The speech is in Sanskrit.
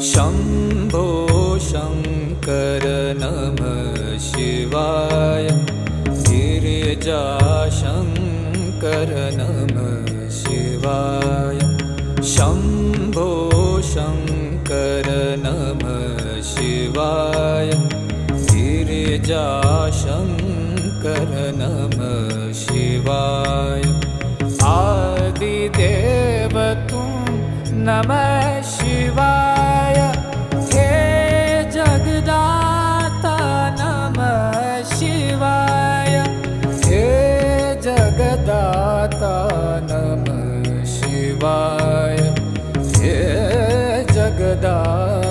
शम्भो शङ्कर नमः शिवाय। गिरिजाशङ्कर नमः शिवाय। शम्भो शङ्कर नमः शिवाय। गिरिजाशङ्कर नमः शिवाय। आदिदेव तुम नमः शिवाय। हे जगदाता नमः शिवाय। हे जगदाता नमः शिवाय। हे जगदाता